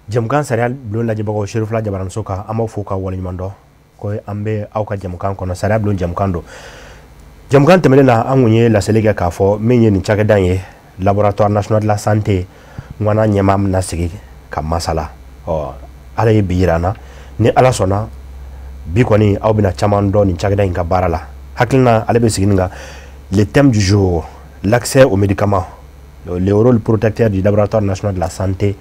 Jamukan sariya bulon lajɛbagaw Cherif La Jabaramuso kan an b'aw fo k'aw waleɲuman dɔn ko an bɛ aw ka jamukan kɔnɔ sariya bulon jamukan don. Jamukan tɛmɛnen na an kun ye laseli kɛ k'a fɔ min ye nin cakɛda ye Laboratoire National de la Santé ŋwana ɲɛmaa min na sigi ka masala ala ye bi yira an na ni ala sɔnna bi kɔni aw bɛna caman dɔn nin cakɛda in ka baara la. Hakilina ale bɛ sigi nin kan le thème du jour l'accès aux médicaments le rôle protecteur du Laboratoire National de la Santé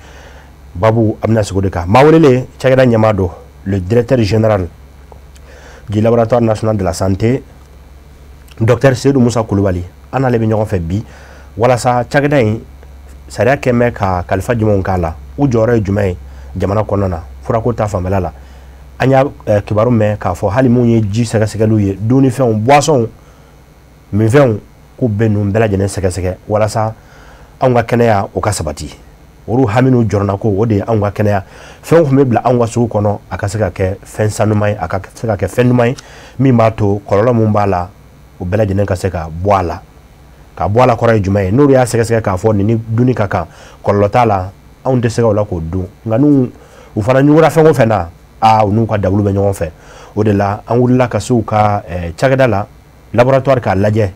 Babu amna sigi kan maa welele cakɛda ɲɛmaa don le directeur général du Laboratoire National de la Santé Dr Seydou Musa Kulubali an n'ale bɛ ɲɔgɔn fɛ bi walasa cakɛda in sariya kɛmɛ ka kalifa jumɛnw k'a la u jɔyɔrɔ ye jumɛn ye jamana kɔnɔna na furako ta fanfɛla la an y'a kibaru mɛn k'a fɔ hali mun ye ji sɛgɛsɛgɛliw ye dumunifɛnw boissons minfɛnw k'u bɛ ninnu bɛɛ lajɛlen sɛgɛsɛgɛ walasa anw ka kɛnɛya o ka sabati olu hami n'u jɔrɔna ko o de ye anw ka kɛnɛya fɛnw tun bɛ bila anw ka sugu kɔnɔ a ka se ka kɛ fɛn sanuman ye a ka se ka kɛ fɛn ɲuman ye min b'a to kɔlɔlɔ mun b'a la o bɛɛ lajɛlen ka se ka bɔ a la ka bɔ a la kɔrɔ ye jumɛn ye n'olu y'a sɛgɛsɛgɛ k'a fɔ nin dunni ka kan kɔlɔlɔ t'a la anw tɛ se ka o la k'o dun nka n'u u fana ɲugura fɛn o fɛn na u n'u ka dawulu bɛ ɲɔgɔn fɛ o de la an wulila ka se u ka cakɛda la laboratoire k'a lajɛ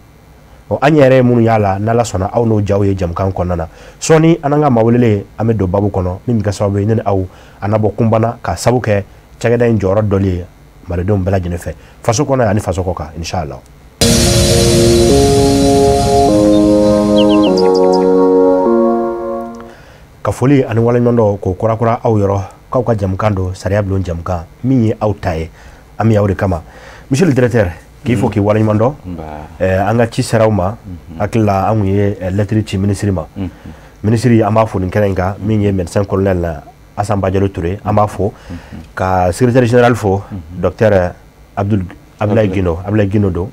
an yɛrɛ ye minnu y'a la n'ala sɔnna aw n'o jaw ye jamukan kɔnɔna na sɔɔni an ka maa welele an bɛ don babu kɔnɔ min bɛ kɛ sababu ye ne ni aw an na bɔ kunbana ka sabu kɛ cakɛda in jɔyɔrɔ dɔli ye malidenw bɛɛ lajɛlen fɛ faso kɔnɔ ani faso kɔ kan inshallah. Ka foli ani waleɲuman dɔ k'o kɔrakura aw yɔrɔ k'aw ka jamukan don sariya bulon jamukan min ye aw ta ye an bɛ aw de kama monsieur le directeur k'i fo k'i waleɲuman dɔn an ka ci sera aw ma hakili la an kun ye lettre ci ministre ma ministre an b'a fo nin kɛnɛ in kan min ye médecin colonel la Assane Bajalo Touré an b'a fo ka secrétaire général fo docteur Abdoulaye Guino do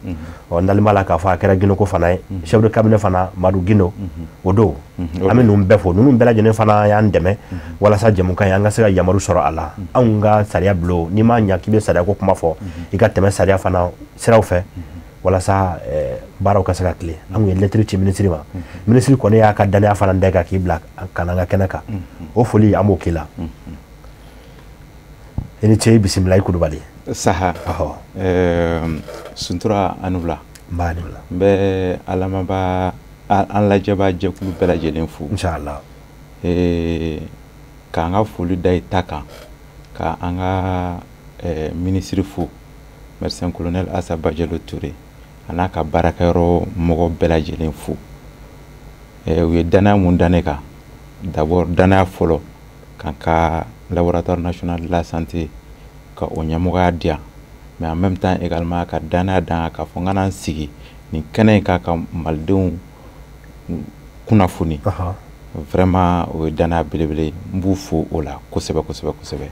n'alima la k'a fɔ a kɛra Guino ko fana ye chef de cabinet fana Madu Guino o don an bɛ ninnu bɛɛ fo ninnu bɛɛ lajɛlen fana y'an dɛmɛ walasa jamukan ye an ka se ka yamaru sɔrɔ a la anw ka sariya bulon n'i ma ɲa k'i bɛ sariya ko kuma fɔ i ka tɛmɛ sariya fana siraw fɛ walasa baaraw ka se ka tile an kun ye lettre ci ministre ma ministre kɔni y'a ka danaya fana da kan k'i bila ka na an ka kɛnɛ kan o foli an b'o k'i la i ni ce bisimila i Kulubali saha suntura anula bɛ alamaba an lajɛba jɛkulu bɛɛ lajɛlen fo inshallah k'an ka foli da i ta kan ka an ka ministre fo médecin colonel Assane Bajalo Touré a n'a ka baarakɛyɔrɔ mɔgɔ bɛɛ lajɛlen fo u ye danaya mun da ne kan d'abord danaya fɔlɔ kan ka laboratoire national de la santé ka o ɲɛmɔgɔya di yan mais en même temps également ka danaya dan k'a fɔ n kana n sigi nin kɛnɛ in kan ka malidenw kunnafoni vraiment o ye danaya belebele n b'u fo o la kosɛbɛ kosɛbɛ kosɛbɛ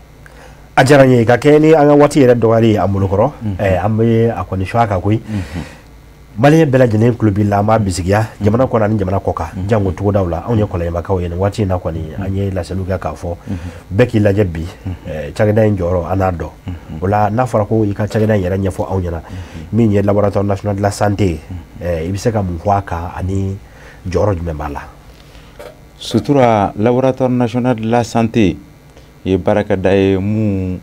a diyara n ye ka kɛ ni an ka waati yɛrɛ dɔgɔyali an bolokɔrɔ an bɛ a kɔni suwa kan koyi maliyɛn bɛɛ lajɛlen tulo b'i la an b'a bisigiya jamana kɔnɔ ani jamana kɔ kan jango cogodaw la anw ye kɔlɔnbakaw ye nin waati in na kɔni an ye laseliw kɛ k'a fɔ bɛɛ k'i lajɛ bi cakɛda in jɔyɔrɔ an n'a dɔn o la n'a fɔra ko i ka cakɛda in yɛrɛ ɲɛfɔ anw ɲɛna min ye laboratoire national de la santé i bɛ se ka mun fɔ a kan ani jɔyɔrɔ jumɛn b'a la sutura laboratoire national de la santé ye baarakɛda ye mun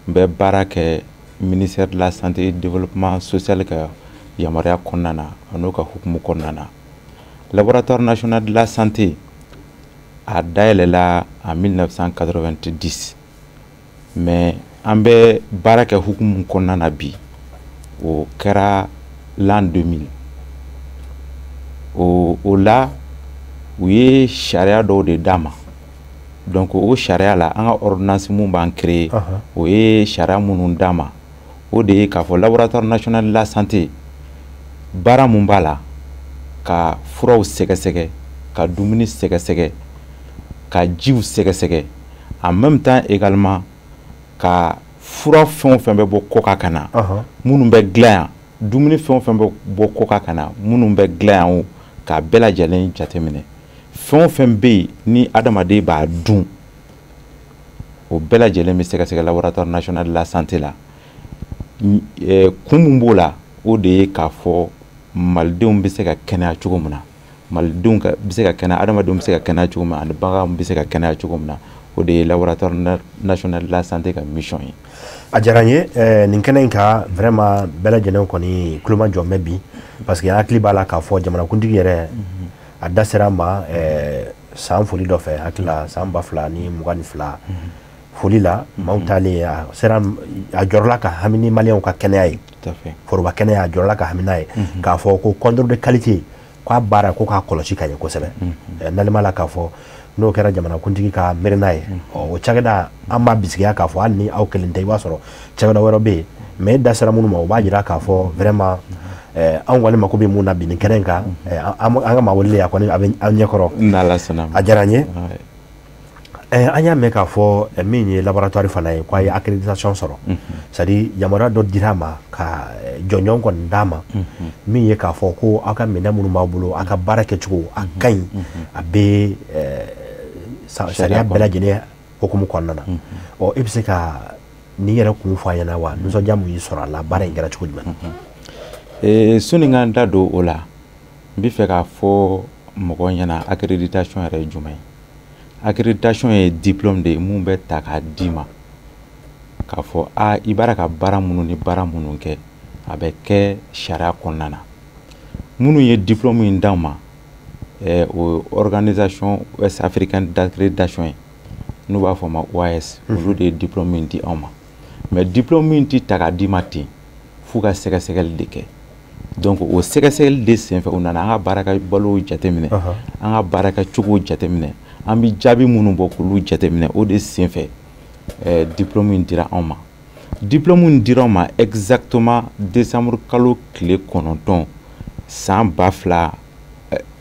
bɛ baara kɛ ministère de la santé et développement social ka yamaruya kɔnɔna na an'o ka hukumu kɔnɔna na laboratoire national de la santé a dayɛlɛla en 1990 mais an bɛ baara kɛ hukumu kɔnɔna na bi o kɛra l'an 2000 o la u ye sariya dɔw de d'a ma donc o sariya la an ka ordonnance mun b'an créer o ye sariya minnu d'a ma o de ye k'a fɔ laboratoire national de la santé baara mun b'a la ka furaw sɛgɛsɛgɛ ka dumuni sɛgɛsɛgɛ ka jiw sɛgɛsɛgɛ en même temps également ka fura fɛn o fɛn bɛ bɔ kɔkan ka na minnu bɛ dilan yan dumuni fɛn o fɛn bɛ bɔ kɔkan ka na minnu bɛ dilan yan o k'a bɛɛ lajɛlen jateminɛ fɛn o fɛn bɛ yen ni adamaden b'a dun o bɛɛ lajɛlen bɛ sɛgɛsɛgɛ laboratoire national de la santé la kun mun b'o la o de ye k'a fɔ malidenw bɛ se ka kɛnɛya cogo min na malidenw bɛ se ka kɛnɛya adamadenw bɛ se ka kɛnɛya cogo min na ani baganw bɛ se ka kɛnɛya cogo min na o de laboratoire national de la santé ka mission ye a diyara n ye nin kɛnɛ in ka vraiment bɛɛ lajɛlen kɔni tulo ma jɔ mɛn bi parce que an hakili b'a la k'a fɔ jamanakuntigi yɛrɛ a da sera ma san foli dɔ fɛ hakilila san 2022 foli la maaw taalen a jɔrɔla ka hami ni maliyɛnw ka kɛnɛya ye foroba kɛnɛya a jɔrɔla ka hami n'a ye k'a fɔ ko contrôle de qualité k'a baara ko k'a kɔlɔsi ka ɲɛ kosɛbɛ nalima la k'a fɔ n'o kɛra jamanakuntigi ka miirina ye o cakɛda an b'a bisigiya k'a fɔ hali ni aw kelen tɛ i b'a sɔrɔ cakɛda wɛrɛ bɛ yen mais da sera minnu ma o b'a jira k'a fɔ vraiment an kɔni mako bɛ mun na bi nin kɛnɛ in kan an ka maa wele a kɔni a bɛ an ɲɛkɔrɔ a diyara n ye an y'a mɛn k'a fɔ min ye laboratoire fana ye k'a ye accréditation sɔrɔ c'est à dire yamaruya dɔ dir'a ma ka jɔnjɔn kɔni d'a ma min ye k'a fɔ ko aw ka minɛn minnu b'aw bolo aw ka baara kɛcogo a ka ɲi a bɛ sariya bɛɛ lajɛlen hukumu kɔnɔna na ɔ e bɛ se ka n'i yɛrɛ kun fɔ an ɲɛna wa nisɔndiya mun y'i sɔrɔ a la baara in kɛra cogo jumɛn soni n ka n da don o la n bɛ fɛ k'a fɔ mɔgɔw ɲɛna accréditation yɛrɛ ye jumɛn ye accréditation ye diplôme de ye mun bɛ ta k'a d'i ma k'a fɔ i b'ara ka baara minnu ni baara minnu kɛ a bɛ kɛ sariya kɔnɔna na minnu ye diplôme in d'an ma o organisation ouest africaine d'accréditation ye n'u b'a fɔ ma OAS olu de ye diplôme in di anw ma mais diplôme in ti ta k'a d'i ma ten f'u ka sɛgɛsɛgɛli de kɛ donc o sɛgɛsɛgɛli de senfɛ u nana an ka baarakɛbalow jateminɛ an ka baarakɛcogow jateminɛ an bɛ jaabi minnu bɔ k'olu jateminɛ o de senfɛ diplôme in dira anw ma diplôme in dira anw ma exactement décembre kalo tile 9 san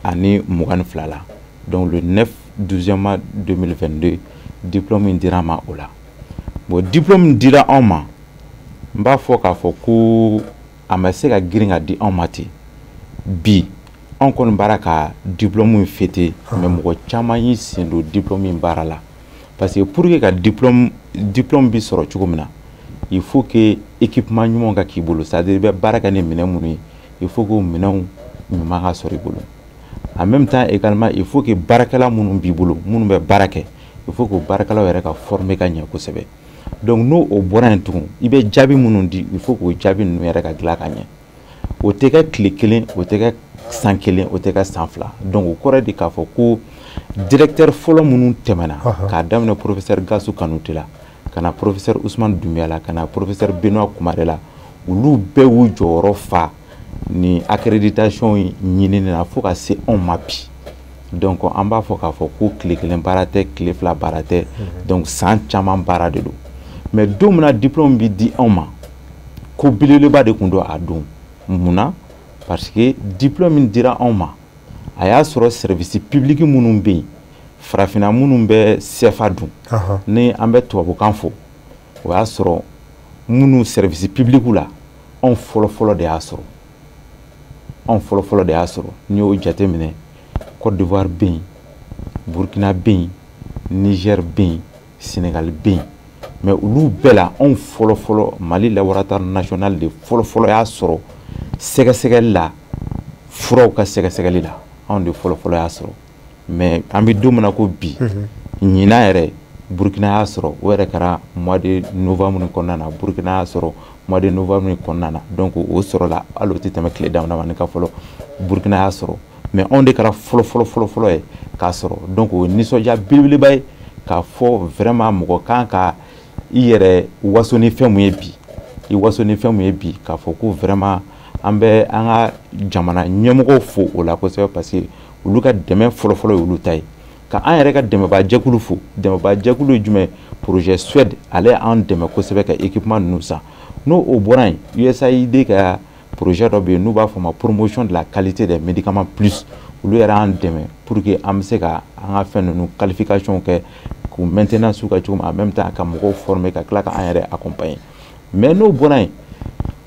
2022 la donc le 9/12 mois 2022 diplôme in dira ma o la bon diplôme dira anw ma n b'a fɔ k'a fɔ ko a ma se ka girin ka di anw ma ten bi anw kɔni baara ka diplôme in fêter mais mɔgɔ caman y'i sen don diplôme in baara la parce que pour que ka diplôme bi sɔrɔ cogo min na il faut que équipement ɲuman ka k'i bolo c'est à dire i bɛ baara kɛ ni minɛn minnu ye il faut que o minɛnw ɲuman ka sɔrɔ i bolo en même temps également il faut que baarakɛla minnu b'i bolo minnu bɛ baara kɛ il faut que o baarakɛlaw yɛrɛ ka former ka ɲɛ kosɛbɛ donc n'o o bɔra yen tugun i bɛ jaabi minnu di il faut k'o jaabi ninnu yɛrɛ ka dilan ka ɲɛ o tɛ kɛ tile kelen o tɛ kɛ san kelen o tɛ kɛ san fila donc o kɔrɔ de k'a fɔ ko directeur fɔlɔ minnu tɛmɛna k'a daminɛ professeur Gassou Kanouté la ka na professeur Ousmane Doumbia la ka na professeur Benoît Kumare la olu bɛɛ y'u jɔyɔrɔ fa ni accréditation ɲinini na fo ka se anw ma bi donc an b'a fɔ k'a fɔ ko tile kelen baara tɛ tile fila baara tɛ donc san caman baara de don mais don min na diplôme bi di anw ma ko belebeleba de tun don a don mun na parce que diplôme min dira anw ma a y'a sɔrɔ service public minnu bɛ yen farafinna minnu bɛ CFA dun ni an bɛ tubabukan fɔ o y'a sɔrɔ minnu service public la anw fɔlɔfɔlɔ de y'a sɔrɔ anw fɔlɔfɔlɔ de y'a sɔrɔ n'i y'o jateminɛ Côte d'Ivoire bɛ yen Burkina bɛ yen Niger bɛ yen Sénégal bɛ yen mais olu bɛɛ la anw fɔlɔfɔlɔ Mali laboratoire national de fɔlɔfɔlɔ y'a sɔrɔ sɛgɛsɛgɛli la furaw ka sɛgɛsɛgɛli la anw de fɔlɔfɔlɔ y'a sɔrɔ mais an bɛ don min na ko bi ɲinan yɛrɛ Burkina y'a sɔrɔ o yɛrɛ kɛra mois de novembre kɔnɔna na Burkina y'a sɔrɔ mois de novembre kɔnɔna na donc o sɔrɔla hali o tɛ tɛmɛ tile dama dama ka fɔlɔ Burkina y'a sɔrɔ mais anw de kɛra fɔlɔfɔlɔ ye k'a sɔrɔ donc o ye nisɔndiya belebeleba ye k'a fɔ vraiment mɔgɔ kan ka i yɛrɛ waso ni fɛn mun ye bi i waso ni fɛn mun ye bi k'a fɔ ko vraiment an bɛ an ka jamana ɲɛmɔgɔw fo o la kosɛbɛ parce que olu ka dɛmɛ fɔlɔfɔlɔ ye olu ta ye ka an yɛrɛ ka dɛmɛbaa jɛkulu fo dɛmɛbaa jɛkulu ye jumɛn projet Suède ale y'an dɛmɛ kosɛbɛ ka équipement ninnu san n'o o bɔra yen USAID ka projet dɔ bɛ yen n'u b'a fɔ ma promotion de la qualité des médicaments plus olu yɛrɛ y'an dɛmɛ pour que an bɛ se ka an ka fɛn ninnu qualification kɛ k'u maintenance ka cogo min en même temps ka mɔgɔw former ka tila ka an yɛrɛ accompagner mais n'o bɔra yen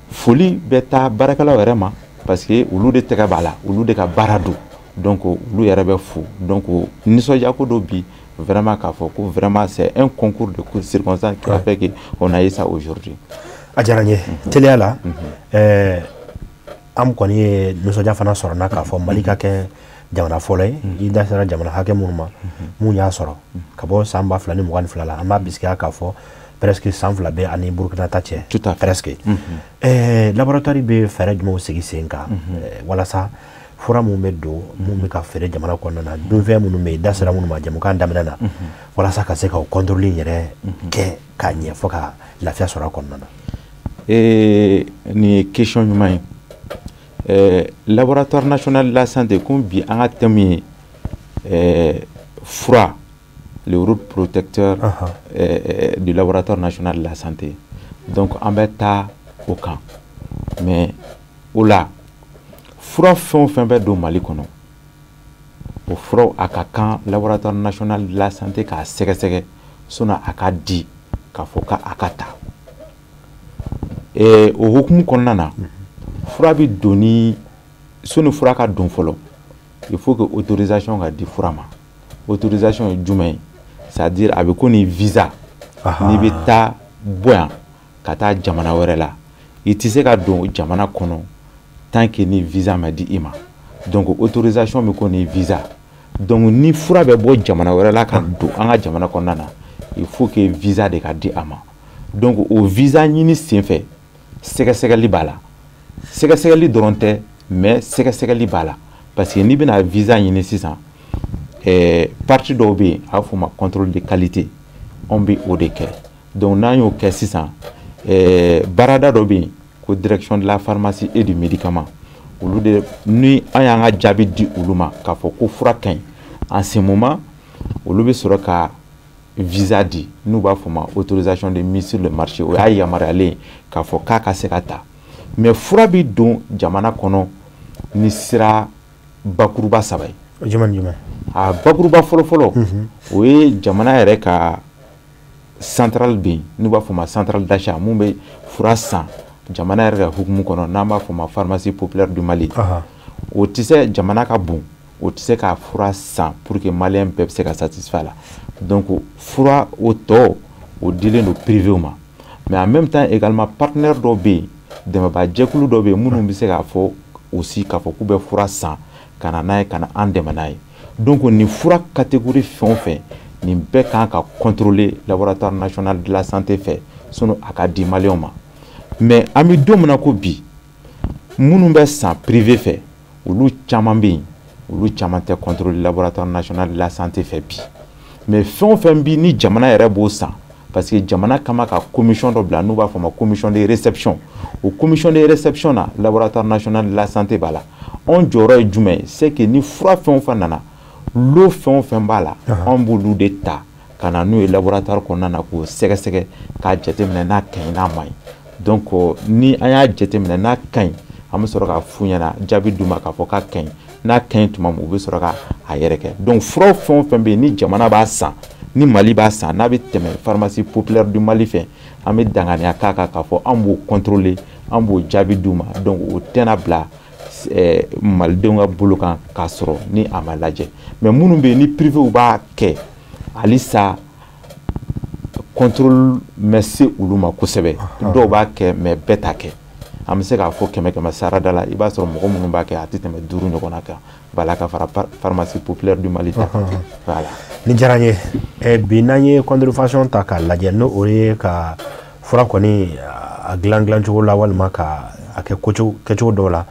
foli bɛ taa baarakɛlaw yɛrɛ ma parce que olu de tɛgɛ b'a la olu de ka baara don donc olu yɛrɛ bɛ fo donc nisɔndiya ko dɔ bi vraiment k'a fɔ ko vraiment c'est un concours de circonstances qui a fait que on a eu ça aujourd'hui a diyara n ye teliya la an kɔni ye nisɔndiya fana sɔrɔ n'a k'a fɔ Mali ka kɛ jamana fɔlɔ ye i da sera jamana hakɛ minnu ma mun y'a sɔrɔ ka bɔ san 2022 la an b'a bisikiya k'a fɔ presque san 2 bɛ ani Burkina ta cɛ presque laboratoire bɛ fɛɛrɛ jumɛnw sigi sen kan walasa fura mun bɛ don mun bɛ ka feere jamana kɔnɔna na dunfɛn minnu bɛ yen da sera minnu ma jamukan daminɛ na walasa ka se ka o contrôle yɛrɛ kɛ k'a ɲɛ fɔ ka lafiya sɔrɔ a kɔnɔna na. Nin ye question ɲuman ye. Laboratoire national de la santé comme bi an ka thème ye fura, le rôle protecteur du laboratoire national de la santé. Donc an bɛ taa o kan mais o la fura fɛn o fɛn bɛ don Mali kɔnɔ o furaw a ka kan laboratoire national de la santé k'a sɛgɛsɛgɛ sɔnni a ka di k'a fɔ k'a ka ta. O hukumu kɔnɔna na fura bɛ don ni sɔnni fura ka don fɔlɔ il faut que autorisation ka di fura ma. Autorisation ye jumɛn ye c'est-à-dire a bɛ ko ni visa n'i bɛ taa bɔ yan ka taa jamana wɛrɛ la i tɛ se ka don jamana kɔnɔ tant que ni visa ma di i ma. Donc autorisation bɛ ko ni visa. Donc ni fura bɛ bɔ jamana wɛrɛ la ka don an ka jamana kɔnɔna na il faut que visa de ka di a ma. Donc o visa ɲini senfɛ sɛgɛsɛgɛli b'a la. Sɛgɛsɛgɛli dɔrɔn tɛ mais sɛgɛsɛgɛli b'a la parce que n'i bɛna visa ɲini sisan partie dɔw bɛ yen a b'a fɔ o ma contrôle de qualité anw bɛ o de kɛ. Donc n'an y'o kɛ sisan baarada dɔ bɛ yen ko direction de la pharmacie et du médicament olu de ni an y'an ka jaabi di olu ma k'a fɔ ko fura ka ɲi en ce moment olu bɛ sɔrɔ ka visa di n'u b'a fɔ o ma autorisation de mise sur le marché o y'a yamaruyalen k'a fɔ k'a ka se ka ta mais fura bɛ don jamana kɔnɔ ni sira bakuruba 3 ye. Jumɛn jumɛn? A bakuruba fɔlɔfɔlɔ o ye jamana yɛrɛ ka centrale bɛ yen n'u b'a fɔ o ma centrale d'achat mun bɛ fura san jamana yɛrɛ ka hukumu kɔnɔ n'an b'a fɔ o ma pharmacie populaire du Mali. O tɛ se jamana ka bon o tɛ se ka fura san pour que maliyɛn bɛɛ bɛ se ka satisfait a la. Donc fura o tɔ o dilen don privé ma mais en même temps également partenaire dɔw bɛ yen dɛmɛba jɛkulu dɔw bɛ yen minnu bɛ se k'a fɔ aussi k'a fɔ k'u bɛ fura san ka na n'a ye ka na an dɛmɛ n'a ye. Donc nin fura catégorie fɛn o fɛn nin bɛɛ kan ka contrôler laboratoire national de la santé fɛ sɔnni a ka di maliyɛnw ma. Mais an bɛ don min na ko bi minnu bɛ san privé fɛ olu caman bɛ yen olu caman tɛ contrôler laboratoire national de la santé fɛ bi mais fɛn o fɛn bi ni jamana yɛrɛ b'o san parce que jamana kama ka commission dɔ bila n'u b'a fɔ o ma commission de réception o commission de réception na laboratoire national de la santé b'a la anw jɔyɔrɔ ye jumɛn ye c'est que ni fura fɛn o fɛn nana lot fɛn o fɛn b'a la anw b'olu de ta ka na n'u ye laboratoire kɔnɔna na k'o sɛgɛsɛgɛ k'a jateminɛ n'a ka ɲi n'a man ɲi. Donc ni an y'a jateminɛ n'a ka ɲi an bɛ sɔrɔ ka f'u ɲɛna jaabi d'u ma k'a fɔ k'a ka ɲi n'a ka ɲi tuma min u bɛ sɔrɔ ka a yɛrɛ kɛ. Donc fura fɛn o fɛn bɛ yen ni jamana b'a san ni Mali b'a san n'a bɛ tɛmɛ pharmacie populaire du Mali fɛ an bɛ danganiya k'a kan k'a fɔ an b'o contrôler an b'o jaabi d'u ma. Donc o tɛna bila malidenw ka bolo kan k'a sɔrɔ ni a ma lajɛ mais minnu bɛ yen ni privéw b'a kɛ halisa contrôle mɛ se olu ma kosɛbɛ dɔw b'a kɛ mais bɛɛ t'a kɛ. An bɛ se k'a fɔ 100 sarada la i b'a sɔrɔ mɔgɔ minnu b'a kɛ a tɛ tɛmɛ 5 ɲɔgɔnna kan bala ka fara pharmacie populaire du Mali ta voilà. Ni diyara n ye bi n'an ye contravention ta k'a lajɛ n'o o ye ka fura kɔni a dilan cogo la walima ka a kɛ kɛcogo dɔw la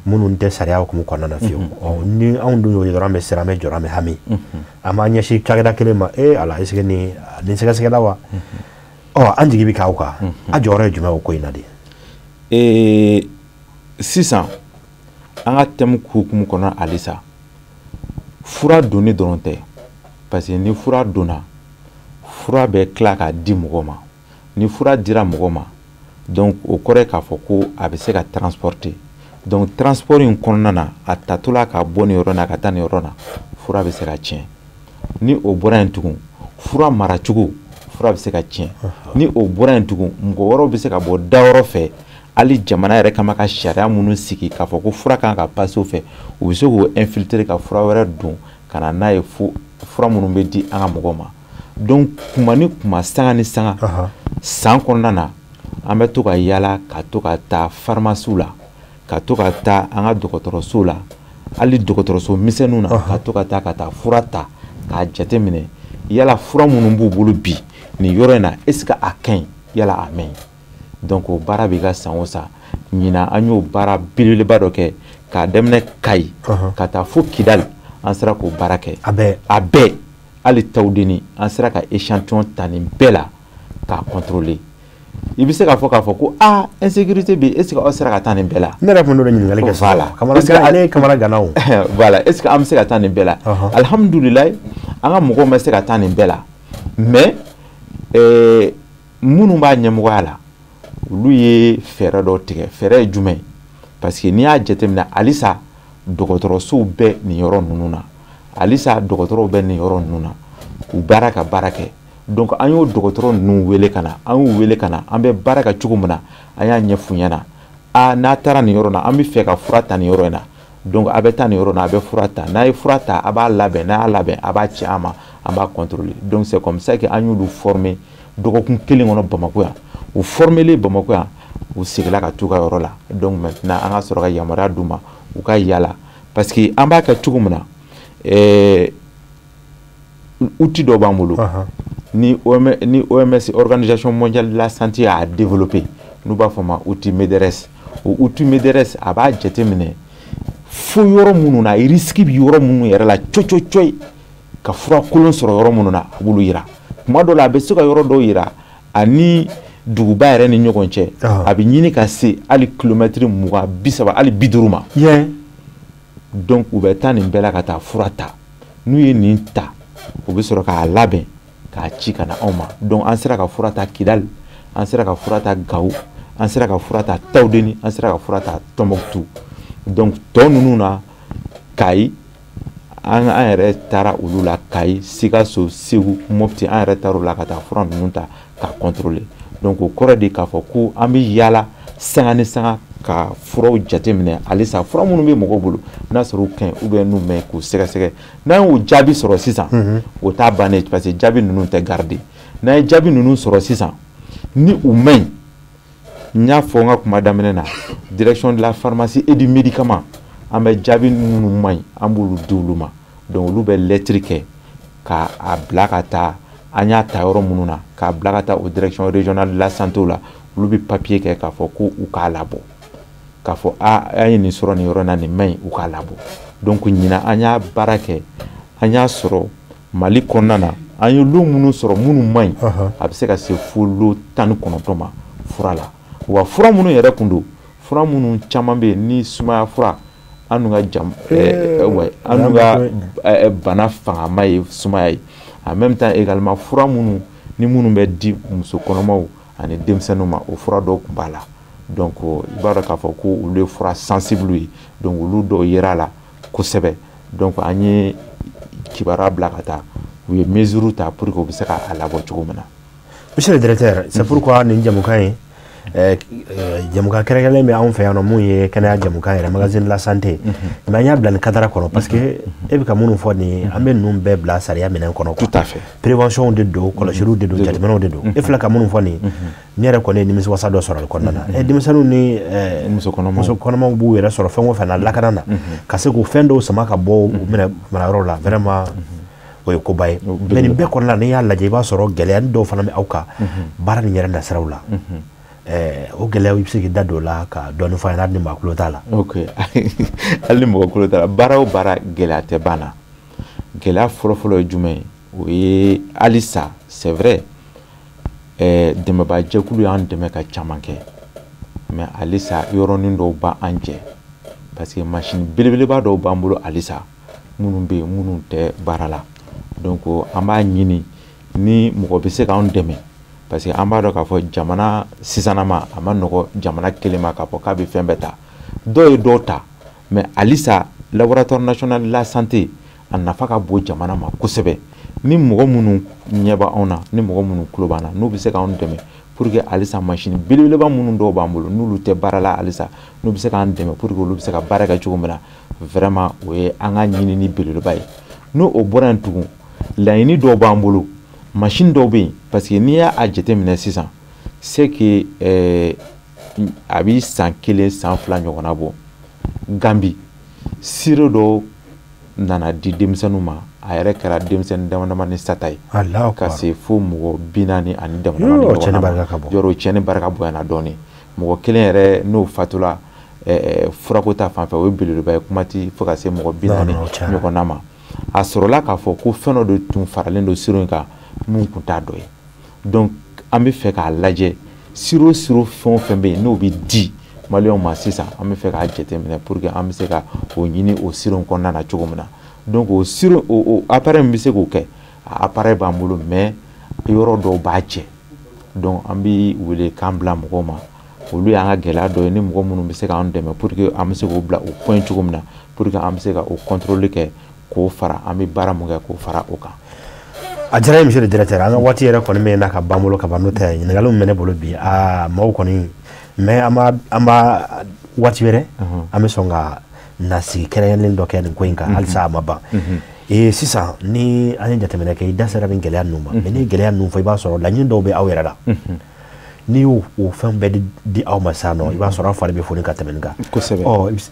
minnu tɛ sariya hukumu kɔnɔna na fiyewu ni anw dun y'o ye dɔrɔn an bɛ siran an bɛ jɔrɔ an bɛ hami an b'an ɲɛsin cakɛda kelen ma ala est-ce que nin sɛgɛsɛgɛla wa an jigi bɛ k'aw kan a jɔyɔrɔ ye jumɛn o ko in na de. Sisan an ka thème hukumu kɔnɔ halisa fura donni dɔrɔn tɛ parce que ni fura donna fura bɛ tila k'a di mɔgɔ ma ni fura dira mɔgɔ ma donc o kɔrɔ ye k'a fɔ ko a bɛ se ka transporter donc transport in kɔnɔna na a tatɔla ka bɔ nin yɔrɔ na ka taa nin yɔrɔ na fura bɛ se ka tiɲɛ ni o bɔra yen tugun fura maracogo fura bɛ se ka tiɲɛ ni o bɔra yen tugun mɔgɔ wɛrɛw bɛ se ka bɔ da yɔrɔ fɛ hali jamana yɛrɛ kama ka sariya minnu sigi k'a fɔ ko fura kan ka passer o fɛ u bɛ se k'o infiltrer ka fura wɛrɛ don ka na n'a ye fo fura minnu bɛ di an ka mɔgɔw ma donc kuma ni kuma sanga ni sanga san kɔnɔna na an bɛ to ka yaala ka to ka taa pharmacie la ka to ka taa an ka dɔgɔtɔrɔso la hali dɔgɔtɔrɔso misɛnninw na ka to ka taa fura ta k'a jate minɛ yala fura minnu b'u bolo bi nin yɔrɔ in na est-ce que a kaɲi yala a maɲi donc o baara bɛ ka san o san ɲina an y'o baara belebeleba dɔ kɛ k'a daminɛ Kayi ka taa fo Kidali an sera k'o baara kɛ a bɛɛ hali Tawudeni an sera ka échantillon ta nin bɛɛ la k'a contrôler i bɛ se k'a fɔ ko insécurité bɛ est-ce que aw sera ka taa nin bɛɛ la ne yɛrɛ tun bɛ ɲininkali kɛ voilà ale ye Kamara Gana o voilà est-ce que an bɛ se ka taa nin bɛɛ la alhamdulilayi an ka mɔgɔw ma se ka taa nin bɛɛ la mais minnu b'a ɲɛmɔgɔya la olu ye fɛɛrɛ dɔ tigɛ fɛɛrɛ ye jumɛn parce que n'i y'a jateminɛ halisa dɔgɔtɔrɔsow bɛ nin yɔrɔ ninnu na halisa dɔgɔtɔrɔw bɛ nin yɔrɔ ninnu na u baara ka baara kɛ donc an y'o dɔgɔtɔrɔ ninnu wele ka na an y'u wele ka na an bɛ baara kɛ cogo min na an y'a ɲɛf'u ɲɛna n'a taara nin yɔrɔ in na an bɛ fɛ ka fura ta nin yɔrɔ in na donc a bɛ taa nin yɔrɔ in na a bɛ fura ta n'a ye fura ta a b'a labɛn n'a y'a labɛn a b'a ci an ma an b'a contrôler donc c'est comme ça que an y'olu former dɔgɔkun kelen kɔnɔ Bamakɔ yan u formelen Bamakɔ yan u seginna ka t'u ka yɔrɔ la donc maintenant an ka sɔrɔ ka yamaruya d'u ma u ka yala parce que an b'a kɛ cogo min na outil dɔ b'an bolo ni OMS Organisation mondiale de la santé a développé n'u b'a fɔ ma outil MEDERES o outil MEDERES a b'a jateminɛ fo yɔrɔ minnu na risque bɛ yɔrɔ minnu yɛrɛ la coyi ka fura kolon sɔrɔ yɔrɔ minnu na a b'olu yira tuma dɔ la a bɛ se ka yɔrɔ dɔw yira ani duguba yɛrɛ ni ɲɔgɔn cɛ a bɛ ɲini ka se hali kilomɛtiri 20 30 hali 50 ma donc u bɛ taa nin bɛɛ la ka taa fura ta n'u ye nin ta u bɛ sɔrɔ k'a labɛn k'a ci ka na anw ma donc an sera ka fura ta Kidali an sera ka fura ta Gawo an sera ka fura ta Tawudeni an sera ka fura ta Tɔnbɔkutu donc tɔ ninnu na Kayi an yɛrɛ taara olu la Kayi Sikaso Segu Mopti an yɛrɛ taara olu la ka taa fura ninnu ta k'a contrôler donc o kɔrɔ de k'a fɔ ko an bɛ yaala sanga ni sanga ka furaw jateminɛ halisa fura minnu bɛ mɔgɔw bolo n'a sɔrɔ u kaɲi ou bien n'u maɲi k'u sɛgɛsɛgɛ n'an y'o jaabi sɔrɔ sisan o t'a bannen parce que jaabi ninnu tɛ garder n'an ye jaabi ninnu sɔrɔ sisan ni u maɲi n y'a fɔ n ka kuma daminɛ na direction de la pharmacie et du médicament an bɛ jaabi minnu maɲi an b'olu di olu ma donc olu bɛ lettre kɛ k'a bila ka taa an y'a ta yɔrɔ minnu na k'a bila ka taa o direction régionale de la santé la olu bɛ papier kɛ k'a fɔ ko u k'a labɔ k'a fɔ an ye nin sɔrɔ nin yɔrɔ in na nin maɲi u k'a labɔ donc ɲina an y'a baara kɛ an y'a sɔrɔ Mali kɔnɔna na an ye lot minnu sɔrɔ minnu maɲi a bɛ se ka se fo lot 19 ma fura la wa fura minnu yɛrɛ kun don fura minnu caman bɛ yen ni sumaya fura an n'u ka bana fangama ye sumaya ye en même temps également fura minnu ni minnu bɛ di muso kɔnɔmaw ani denmisɛnninw ma o fura dɔw tun b'a la donc i b'a dɔn k'a fɔ ko olu ye fura sensible ye donc olu dɔw yera la kosɛbɛ donc an ye kibaruya bila ka taa u ye mesure ta pour que u bɛ se k'a labɔ cogo min na. Monsieur le directeur, c'est pourquoi nin jamukan ye jamukan kɛrɛnkɛrɛnlen bɛ anw fɛ yan nɔ mun ye kɛnɛya jamukan yɛrɛ magazine de la santé mais an y'a bila nin cadre kɔnɔ parce que e bɛ ka minnu fɔ nin an bɛ ninnu bɛɛ bila sariya minɛn kɔnɔ tout à fait prévention de don kɔlɔsiliw de don jateminɛw de don e filɛ ka minnu fɔ nin ne yɛrɛ kɔni ye nimisiwasa dɔ sɔrɔ a kɔnɔna na denmisɛnninw ni muso kɔnɔmaw b'u yɛrɛ sɔrɔ fɛn o fɛn na lakana na ka se k'u fɛn dɔw sama ka bɔ u minɛyɔrɔ la vraiment o ye koba ye mais nin bɛɛ kɔnɔna n'i y'a lajɛ i b'a sɔrɔ gɛlɛya dɔw fana bɛ aw kan baara nin yɛrɛ nasiraw la o gɛlɛyaw i bɛ se k'i da don o la ka dɔɔni fɔ an ɲɛna hali ni mɔgɔ kulo t'a la. ok hali ni mɔgɔ kulo t'a la baara o baara gɛlɛya tɛ ban na gɛlɛya fɔlɔfɔlɔ ye jumɛn ye o ye halisa c'est vrai dɛmɛbaajɛkulu y'an dɛmɛ ka caman kɛ mais halisa yɔrɔnin dɔw b'an jɛ parce que machine belebeleba dɔw b'an bolo halisa minnu bɛ yen minnu tɛ baara la donc an b'a ɲini ni mɔgɔ bɛ se k'an dɛmɛ parce que an b'a dɔn k'a fɔ jamana sisanama a ma nɔgɔ jamana kelen ma k'a fɔ k'a bɛ fɛn bɛɛ ta dɔw ye dɔw ta mais halisa laboratoire national de la santé a nafa ka bon jamana ma kosɛbɛ ni mɔgɔ minnu ɲɛ bɛ anw na ni mɔgɔ minnu tulo b'an na n'u bɛ se k'an dɛmɛ pour que halisa machine belebeleba minnu dɔw b'an bolo n'olu tɛ baara la halisa n'u bɛ se k'an dɛmɛ pour que olu bɛ se ka baara kɛ cogo min na vraiment o ye an ka ɲinini belebeleba ye n'o bɔra yen tugun laɲini dɔw b'an bolo machine dɔw bɛ yen parce que n'i y'a jateminɛ sisan c'est que a bɛ san 1 san 2 ɲɔgɔnna bɔ Gambie siro dɔ nana di denmisɛnninw ma a yɛrɛ kɛra denmisɛnnin dama ni sata ye ka se fo mɔgɔ 40 ani dama ni ɲɔgɔn na yɔrɔ tiɲɛni barika bonyana dɔɔni mɔgɔ kelen yɛrɛ n'o fatula furako ta fanfɛ o ye belebeleba ye kuma ti fo ka se mɔgɔ 40 ɲɔgɔn na ma a sɔrɔla k'a fɔ ko fɛn dɔ de tun faralen don siro in kan mun tun t'a dɔ ye donc an bɛ fɛ k'a lajɛ siro fɛn o fɛn bɛ yen n'o bɛ di maliyɛnw ma sisan an bɛ fɛ k'a jateminɛ pour que an bɛ se ka o ɲini o siro in kɔnɔna na cogo min na donc o siro o appareil min bɛ se k'o kɛ a appareil b'an bolo mais yɔrɔ dɔw b'a jɛ donc an bɛ wele k'an bila mɔgɔw ma olu y'an ka gɛlɛya dɔ ye ni mɔgɔ minnu bɛ se k'an dɛmɛ pour que an bɛ se k'o bila o point cogo min na pour que an bɛ se ka o contrôle kɛ k'o fara an bɛ baara mun kɛ k'o fara o kan. a diyara ye monsieur le directeur an ka waati yɛrɛ kɔni bɛ n'a ka ban bolo ka ban n'o tɛ ɲininkaliw min bɛ ne bolo bi maaw kɔni mais an b'a waati wɛrɛ an bɛ sɔn ka nasigi kɛrɛnkɛrɛnnen dɔ kɛ nin ko in kan halisa a ma ban sisan ni an ye jateminɛ kɛ i da sera nin gɛlɛya ninnu ma mais ni gɛlɛya ninnu fɔ i b'a sɔrɔ laɲini dɔw bɛ aw yɛrɛ la n'i y'o fɛn bɛɛ di aw ma sisan nɔ i b'a sɔrɔ aw fari bɛ foni ka tɛmɛ nin kan kosɛbɛ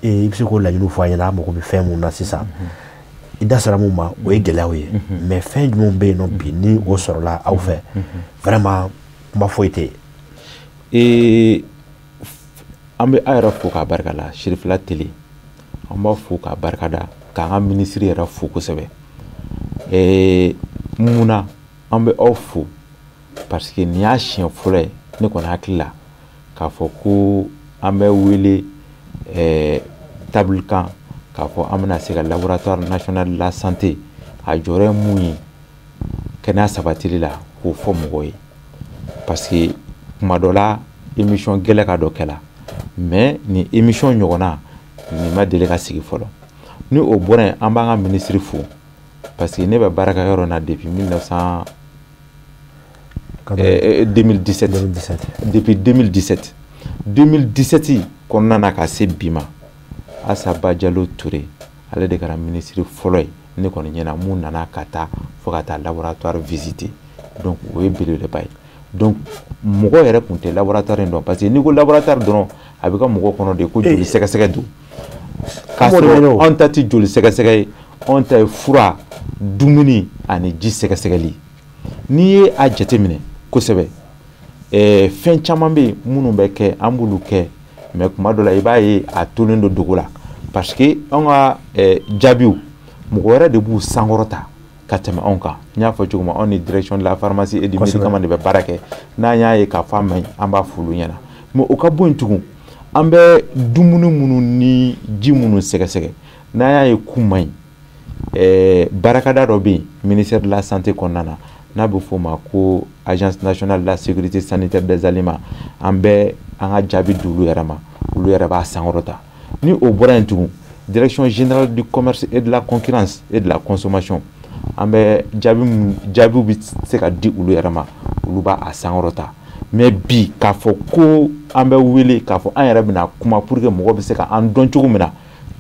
i bɛ se k'o laɲiniw fɔ an ɲɛna an mago bɛ fɛn mun na sisan i da sera mun ma o ye gɛlɛyaw ye mais fɛn jumɛn bɛ yen nɔ bi ni o sɔrɔla aw fɛ vraiment kuma foyi tɛ yen an bɛ aw yɛrɛ fo k'a barika la Sirifila tele an b'a fo k'a barika da k'an ka ministre yɛrɛ fo kosɛbɛ munna an bɛ aw fo parce que nin y'a siɲɛ fɔlɔ ye ne kɔni hakili la k'a fɔ ko an bɛ wele table kan k'a fɔ an bɛna se ka laboratoire national de la santé a jɔyɔrɔ ye mun ye kɛnɛya sabatili la k'o fɔ mɔgɔw ye parce que kuma dɔ la émission gɛlɛ ka dɔ kɛla mais ni émission ɲɔgɔnna nin ma deli ka sigi fɔlɔ ni o bɔra yen an b'an ka ministre fo parce que ne bɛ baara kɛ yɔrɔ na depuis 2017 kɔnɔna na ka se bi ma Asaba Jalo Touré ale de kɛra ministre fɔlɔ ye ne kɔni ɲɛna mun nana ka taa fo ka taa laboratoire visiter donc o ye belebeleba ye donc mɔgɔ yɛrɛ tun tɛ laboratoire in dɔn parce que n'i ko laboratoire dɔrɔn a bɛ ka mɔgɔ kɔnɔ de ko joli sɛgɛsɛgɛ don k'a sɔrɔ anw ta tɛ joli sɛgɛsɛgɛ ye anw ta ye fura dumuni ani ji sɛgɛsɛgɛli n'i ye a jateminɛ kosɛbɛ fɛn caman bɛ yen minnu bɛ kɛ an b'olu kɛ mais kuma dɔ la i b'a ye a tolen don dogo la parce que an ka jaabiw mɔgɔ wɛrɛ de b'u sankɔrɔta ka tɛmɛ anw kan n y'a fɔ cogo min anw ni direction de la pharmacie et du médicament de bɛ baara kɛ n'an y'a ye k'a fɔ a man ɲi an b'a f'olu ɲɛna mais o ka bɔ yen tugun an bɛ dumuni minnu ni ji minnu sɛgɛsɛgɛ n'an y'a ye k'u man ɲi baarakɛda dɔ bɛ yen ministère de la santé kɔnɔna na n'a bɛ f'o ma ko agence nationale de la sécurité sanitaire des aliments an bɛ an ka jaabi di olu yɛrɛ ma olu yɛrɛ b'a sankɔrɔta ni o bɔra yen tugun direction générale du commerce et de la concurrence et de la consommation an bɛ jaabiw bɛ se ka di olu yɛrɛ ma olu b'a sankɔrɔta mais bi k'a fɔ ko an bɛ wele k'a fɔ an yɛrɛ bɛna kuma pour que mɔgɔ bɛ se ka an dɔn cogo min na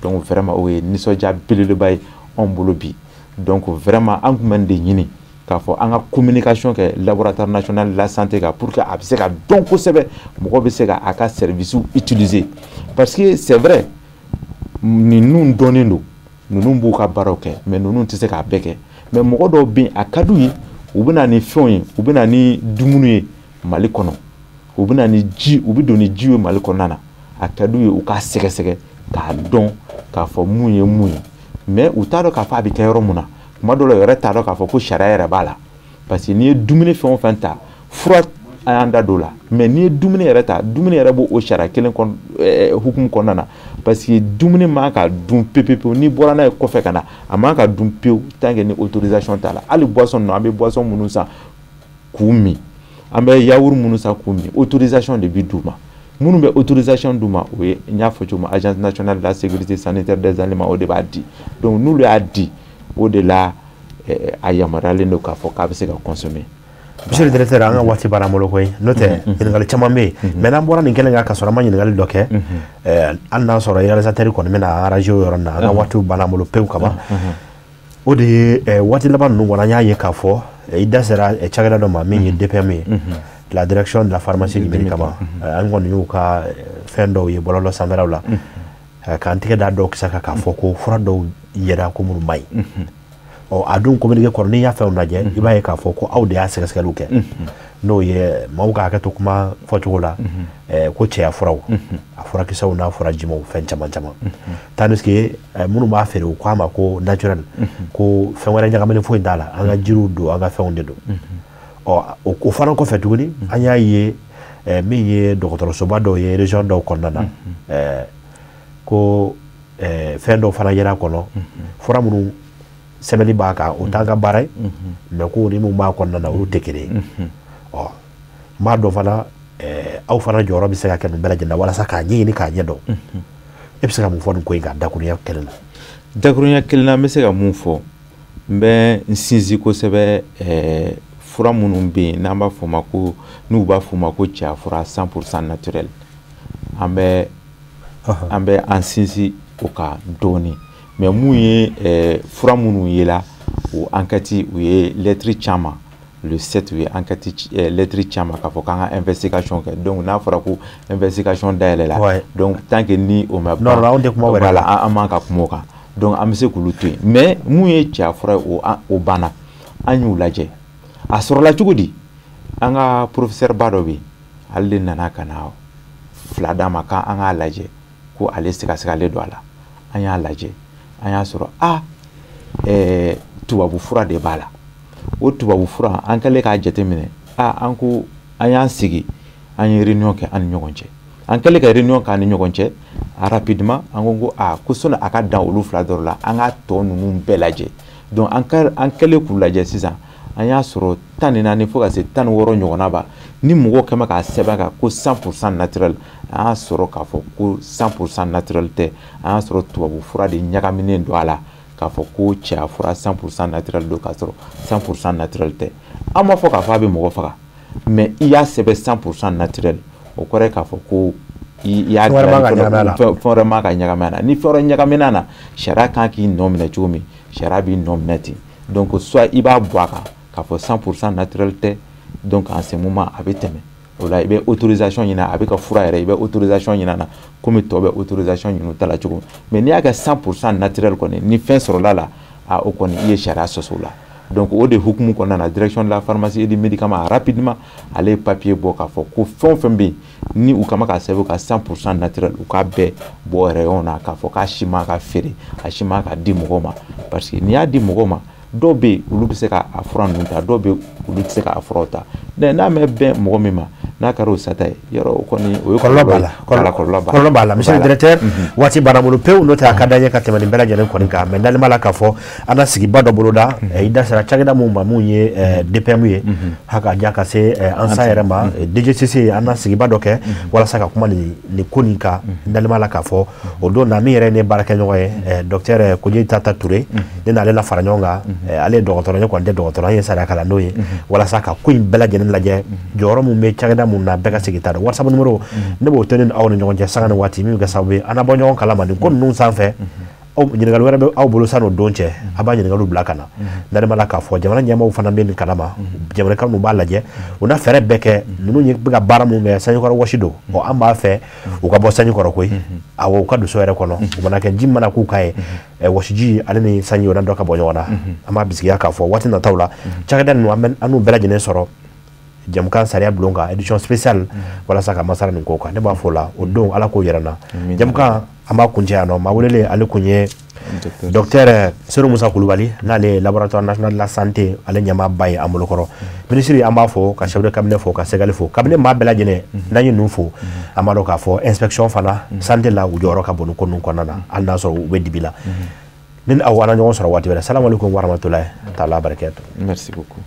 donc vraiment o ye nisɔndiya belebeleba ye anw bolo bi donc vraiment an tun bɛ nin de ɲini k'a fɔ an ka communication kɛ laboratoire national de la santé kan pour que a bɛ se ka dɔn kosɛbɛ mɔgɔ bɛ se ka a ka service utiliser parce que c'est vrai ninnu dɔnnen don ninnu b'u ka baaraw kɛ mais ninnu tɛ se k'a bɛɛ kɛ mais mɔgɔ dɔw bɛ yen a ka d'u ye u bɛ na ni fɛnw ye u bɛ na ni dumuni ye Mali kɔnɔ u bɛ na ni ji u bɛ don ni ji ye Mali kɔnɔna na a ka d'u ye u k'a sɛgɛsɛgɛ k'a dɔn k'a fɔ mun ye mun ye mais u t'a dɔn k'a fɔ a bɛ kɛ yɔrɔ mun na kuma dɔw la yɛrɛ t'a dɔn k'a fɔ ko sariya yɛrɛ b'a la parce que n'i ye dumuni fɛn o fɛn ta fura a y'an da don la mais n'i ye dumuni yɛrɛ ta dumuni yɛrɛ b'o sariya kelen hukumu kɔnɔna na parce que dumuni man ka dun pewu n'i bɔra n'a ye kɔfɛ ka na a man ka dun pewu tant que ni autorisation t'a la hali boisson ninnu an bɛ boisson minnu san k'u min an bɛ yaourt minnu san k'u min autorisation de bɛ d'u ma minnu bɛ autorisation d'u ma o ye n y'a fɔ cogo min agence nationale de la sécurité sanitaire des aliments o de b'a di donc n'olu y'a di o de la a yamaruyalen don k'a fɔ k'a bɛ se ka consommer. Monsieur le directeur an ka waati banna an bolo koyi n'o tɛ ɲininkali caman bɛ yen mais n'an bɔra nin kɛnɛ kan ka sɔrɔ an ma ɲininkali dɔ kɛ hali n'a sɔrɔ réalisateur kɔni bɛna an enragé o yɔrɔ nin na an ka waatiw banna an bolo pewu ka ban o de ye waati laban ninnu kɔnɔ an y'a ye k'a fɔ i da sera cakɛda dɔ ma min ye DPM ye la direction de la pharmacie du médicament an kɔni y'u ka fɛn dɔw ye bɔlɔlɔ sanfɛlaw la k'an tigɛ da dɔw kisɛ kan k'a fɔ ko fura dɔw yera ko minnu man ɲi a dun communiqué kɔrɔ n'i y'a fɛnw lajɛ i b'a ye k'a fɔ ko aw de y'a sɛgɛsɛgɛliw kɛ n'o ye maaw ka hakɛ to kuma fɔcogo la ko cɛya furaw a furakisɛw n'a fura jimaw fɛn caman caman tandis que minnu b'a feere u k'a ma ko naturel ko fɛn wɛrɛ ɲagaminen foyi t'a la an ka jiriw don an ka fɛnw de don o fana kɔfɛ tuguni an y'a ye min ye dɔgɔtɔrɔsoba dɔw ye région dɔw kɔnɔna na ko fɛn dɔw fana yera kɔnɔ fura minnu sɛbɛnni b'a kan o t'an ka baara ye mais ko ni mun b'a kɔnɔna na olu tɛ kelen ye n b'a dɔn fana aw fana jɔyɔrɔ bɛ se ka kɛ nin bɛɛ lajɛlen walasa k'a ɲɛɲini k'a ɲɛdɔn e bɛ se ka mun fɔ nin ko in kan dakurunya kelen na dakurunya kelen na n bɛ se ka mun fɔ n bɛ n sinsin kosɛbɛ fura minnu bɛ yen n'an b'a fɔ ma ko n'u b'a fɔ ma ko cɛya fura 100% naturel an bɛ an sinsin o kan dɔɔni mais mun ye fura minnu yela o enquête u ye lettre caman le 7 u ye enquête lettre caman k'a fɔ k'an ka investigation kɛ donc n'a fɔra ko investigation dayɛlɛ la donc tant que ni o ma ban voilà an man ka kuma o kan donc an bɛ se k'olu to yen mais mun ye cɛya fura ye o banna an y'u lajɛ a sɔrɔla cogo di an ka professeur ba dɔ bɛ yen ale de nana ka na fila d'a ma k'an k'a lajɛ ko ale sɛgɛsɛgɛlen don a la an y'a lajɛ an y'a sɔrɔ tubabu fura de b'a la o tubabu fura an kɛlen k'a jateminɛ an ko an y'an sigi an ye réunion kɛ an ni ɲɔgɔn cɛ an kɛlen ka réunion kɛ an ni ɲɔgɔn cɛ rapidement an ko ko sɔnni a ka dan olu fila dɔrɔn la an ka tɔ ninnu bɛɛ lajɛ donc an kɛlen k'u lajɛ sisan an y'a sɔrɔ 14 fo ka se 16 ɲɔgɔnna ba ni mɔgɔw kɛma k'a sɛbɛn kan ko 100% naturel an y'a sɔrɔ k'a fɔ ko 100% naturel tɛ an y'a sɔrɔ tubabu fura de ɲagaminen don a la k'a fɔ ko cɛya fura 100% naturel don k'a sɔrɔ 100% naturel tɛ an ma fɔ k'a fɔ a bɛ mɔgɔ faga mais i y'a sɛbɛn 100% naturel o kɔrɔ ye k'a fɔ ko i y'a fɛn wɛrɛ man ka ɲagami a la ni fɛn wɛrɛ ɲagamina a la sariya kan k'i nɔ minɛ cogo min sariya b'i nɔ minɛ ten donc soit i b'a bɔ a kan k'a fɔ 100% naturel tɛ donc en ce moment a bɛ tɛmɛ o la i bɛ autorisation ɲini a bɛ ka fura yɛrɛ i bɛ autorisation ɲini a la komi tɔ bɛ autorisation ɲini o ta la cogo min mais n'i y'a kɛ 100% naturel kɔni ni fɛn sɔrɔla la o kɔni i ye sariya sɔsɔ o la donc o de hukumu kɔnɔna na direction de la pharmacie et du médicament rapidement ale ye papier bɔ k'a fɔ ko fɛn o fɛn bɛ yen ni u kama ka sɛbɛn ka 100% naturel u k'a bɛɛ bɔ rayon na k'a fɔ k'a si man ka feere a si man ka di mɔgɔw ma parce que n'i y'a di mɔgɔw ma dɔw bɛ yen olu bɛ se ka a fura ninnu ta dɔw bɛ yen olu tɛ se ka a furaw ta mais n'a mɛ bɛn mɔgɔ min ma n'a kɛra o sata ye yɔrɔ o kɔni o ye kɔlɔlɔ b'a la monsieur le directeur waati banna bolo pewu n'o tɛ a ka d'an ye ka tɛmɛ nin bɛɛ lajɛlen kɔni kan mais dalen b'a la k'a fɔ an na sigiba dɔ boloda i da sera cakɛda mun ma mun ye DPM ye haka diya ka se an sa yɛrɛ ma DGCC an na sigiba dɔ kɛ walasa ka kuma nin ko nin kan dalen b'a la k'a fɔ o don na min yɛrɛ ne baarakɛɲɔgɔn ye docteur Koji Tata Touré ne n'ale la fara ɲɔgɔn kan ale ye dɔgɔtɔrɔ ye kɔni tɛ dɔgɔtɔrɔ an ye sariya kalan n'o ye walasa ka ko in bɛɛ lajɛlen lajɛ jɔyɔrɔ mun bɛ cakɛda mun na bɛɛ ka segin ta dɔn WhatsApp numéro ne b'o tɛni aw ni ɲɔgɔn cɛ sanga ni waati min bɛ kɛ sababu ye an na bɔ ɲɔgɔn kalama nin ko ninnu sanfɛ ɲininkali wɛrɛ bɛ aw bolo san'o don cɛ a b'a ɲininkaliw bila ka na n'ale b'a la k'a fɔ jamana ɲɛmaaw fana bɛ nin kalama jamanakan ninnu b'a lajɛ u na fɛɛrɛ bɛɛ kɛ ninnu bɛ ka baara mun kɛ sanjikɔrɔ wɔsi don an b'a fɛ u ka bɔ sanjikɔrɔ koyi awɔ u ka don so yɛrɛ kɔnɔ u mana kɛ ji mana k'u ka ye wɔsiji ale ni sanji o dɔ ka bɔ ɲɔgɔn na an b'a bisikiya k'a fɔ waati nataw la cakɛda ninnu an n'u bɛɛ lajɛlen sɔrɔ jamukan sariya bulon kan édition spéciale walasa ka masala nin ko kan ne b'a fɔ la o don ala k'o yɛrɛ na jamukan an b'a kuncɛ yan nɔ maa welele ale kun ye docteur Seru Musa Kulubali n'ale ye laboratoire national de la santé ale ɲɛmaa ba ye an bolokɔrɔ ministre an b'a fɔ ka chef de cabinet fɔ ka Segali fɔ cabinet maa bɛɛ lajɛlen n'an ye ninnu fɔ an b'a dɔn k'a fɔ inspection fana santé la u jɔyɔrɔ ka bon nin ko ninnu kɔnɔna na hali n'a sɔrɔ u bɛ dibi la ne ni aw an na ɲɔgɔn sɔrɔ waati wɛrɛ salamu aleykum warahmatulahi taala barakatu merci beaucoup